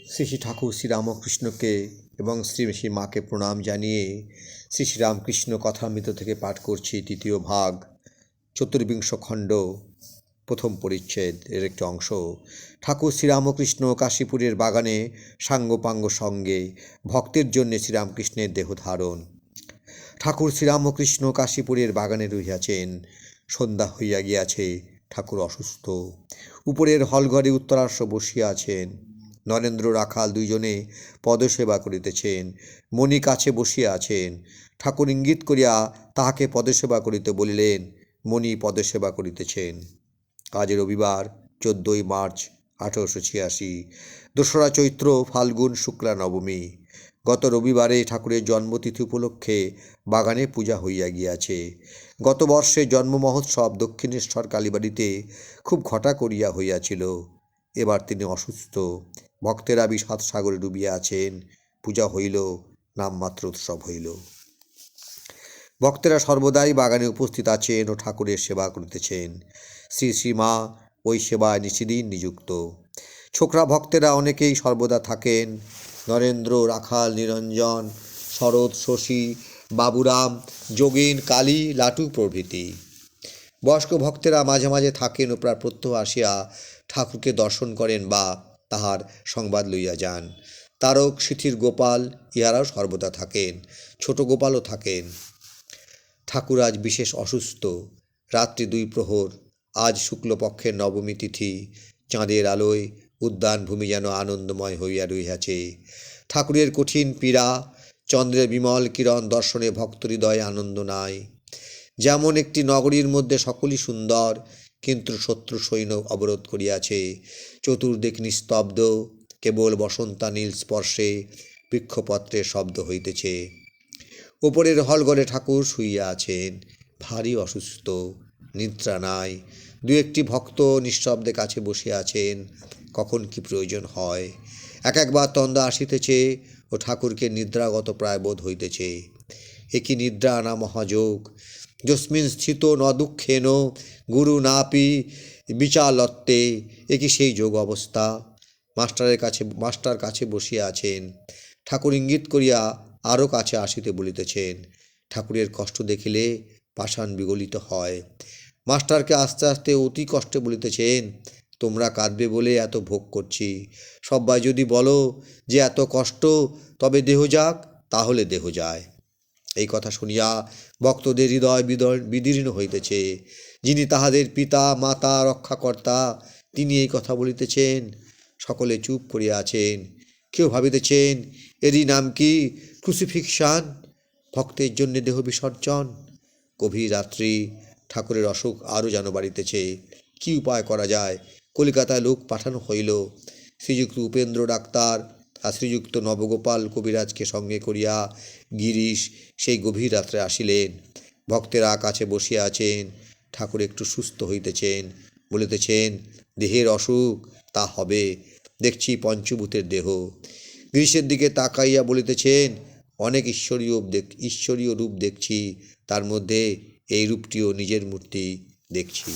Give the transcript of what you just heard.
শ্রী শ্রী ঠাকুর শ্রীরামকৃষ্ণকে এবং শ্রী শ্রী মাকে প্রণাম জানিয়ে শ্রী শ্রীরামকৃষ্ণ কথামৃত থেকে পাঠ করছি তৃতীয় ভাগ, চতুর্বিংশ খণ্ড, প্রথম পরিচ্ছেদ এর একটি অংশ। ঠাকুর শ্রীরামকৃষ্ণ কাশীপুরের বাগানে সাঙ্গপাঙ্গ সঙ্গে ভক্তের জন্য শ্রীরামকৃষ্ণের দেহ ধারণ। ঠাকুর শ্রীরামকৃষ্ণ কাশীপুরের বাগানে রহিয়াছেন। সন্ধ্যা হইয়া গিয়াছে। ঠাকুর অসুস্থ। উপরের হলঘরে উত্তরাংশ বসিয়া আছেন। নরেন্দ্র রাখাল দুইজনে পদসেবা করিতেছেন। মণি কাছে বসিয়া আছেন। ঠাকুর ইঙ্গিত করিয়া তাহাকে পদসেবা করিতে বলিলেন। মণি পদসেবা করিতেছেন। আজ রবিবার 14 মার্চ 1886, 2রা চৈত্র, ফাল্গুন শুক্লা নবমী। গত রবিবারে ঠাকুরের জন্মতিথি উপলক্ষে বাগানে পূজা হইয়া গিয়াছে। গত বর্ষে জন্ম মহোৎসব দক্ষিণেশ্বর কালীবাড়িতে খুব ঘটা করিয়া হইয়াছিল। এবার তিনি অসুস্থ। ভক্তেরা বিষাদ সাগরে ডুবিয়া আছেন। পূজা হইল, নামমাত্র উৎসব হইল। ভক্তেরা সর্বদাই বাগানে উপস্থিত আছেন ও ঠাকুরের সেবা করিতেছেন। শ্রী শ্রীমা ওই সেবায় নিশিদিন নিযুক্ত। ছোকরা ভক্তেরা অনেকেই সর্বদা থাকেন। নরেন্দ্র, রাখাল, নিরঞ্জন, শরৎ, শশী, বাবুরাম, যোগীন, কালী, লাটু প্রভৃতি। বয়স্ক ভক্তেরা মাঝে মাঝে থাকেন ও প্রায় প্রত্যহ আসিয়া ঠাকুরকে দর্শন করেন বা তাহার সংবাদ লইয়া যান। তারক, শিথির, গোপাল ইহারাও সর্বদা থাকেন। ছোট গোপালও থাকেন। ঠাকুর আজ বিশেষ অসুস্থ। রাত্রি 2 প্রহর। আজ শুক্লপক্ষের নবমী তিথি। চাঁদের আলোয় উদ্যানভূমি যেন আনন্দময় হইয়া রহিয়াছে। ঠাকুরের কঠিন পীড়া, চন্দ্রের বিমল কিরণ দর্শনে ভক্ত হৃদয়ে আনন্দ নাই। যেমন একটি নগরীর মধ্যে সকলই সুন্দর, কিন্তু শত্রু সৈন্য অবরোধ করিয়াছে। চতুর্দিক নিস্তব্ধ, কেবল বসন্তানীল স্পর্শে বৃক্ষপত্রের শব্দ হইতেছে। উপরের হলঘরে ঠাকুর শুইয়া আছেন। ভারী অসুস্থ, নিদ্রা নাই। 2-1টি ভক্ত নিঃশব্দে কাছে বসিয়া আছেন। কখন কি প্রয়োজন হয়। একবার তন্দা আসিতেছে ও ঠাকুরকে নিদ্রাগত প্রায় বোধ হইতেছে। একই নিদ্রা না মহাযোগ। যস্মিন স্থিত ন দুঃখেন গুরু নাপি বিচালত্তে। একই সেই যোগ অবস্থা। মাস্টার কাছে বসিয়া আছেন। ঠাকুর ইঙ্গিত করিয়া আরও কাছে আসিতে বলিতেছেন। ঠাকুরের কষ্ট দেখিলে পাষাণ বিগলিত হয়। মাস্টারকে আস্তে আস্তে অতি কষ্টে বলিতেছেন, তোমরা কাঁদবে বলে এত ভোগ করছি। সবাই যদি বলো যে এত কষ্ট, তবে দেহ যাক, তাহলে দেহ যায়। এই কথা শুনিয়া ভক্তদের হৃদয় বিদীর্ণ হইতেছে। যিনি তাহাদের পিতা, মাতা, রক্ষাকর্তা, তিনি এই কথা বলিতেছেন। সকলে চুপ করিয়া আছেন। কেউ ভাবিতেছেন, এরই নাম কি ক্রুসিফিকশন? ভক্তের জন্য দেহ বিসর্জন। গভীর রাত্রি। ঠাকুরের অসুখ আরও যেন বাড়িতেছে। কি উপায় করা যায়? কলিকাতায় লোক পাঠানো হইল। শ্রীযুক্ত উপেন্দ্র ডাক্তার আর শ্রীযুক্ত নবগোপাল কবিরাজকে সঙ্গে করিয়া গিরিশ সেই গভীর রাত্রে আসিলেন। ভক্তেরা কাছে বসিয়া আছেন। ঠাকুর একটু সুস্থ হইতেছেন। বলিতেছেন, দেহের অসুখ তা হবে, দেখছি পঞ্চভূতের দেহ। গিরিশের দিকে তাকাইয়া বলিতেছেন, অনেক ঈশ্বরীয় রূপ দেখছি, তার মধ্যে এই রূপটিও নিজের মূর্তি দেখছি।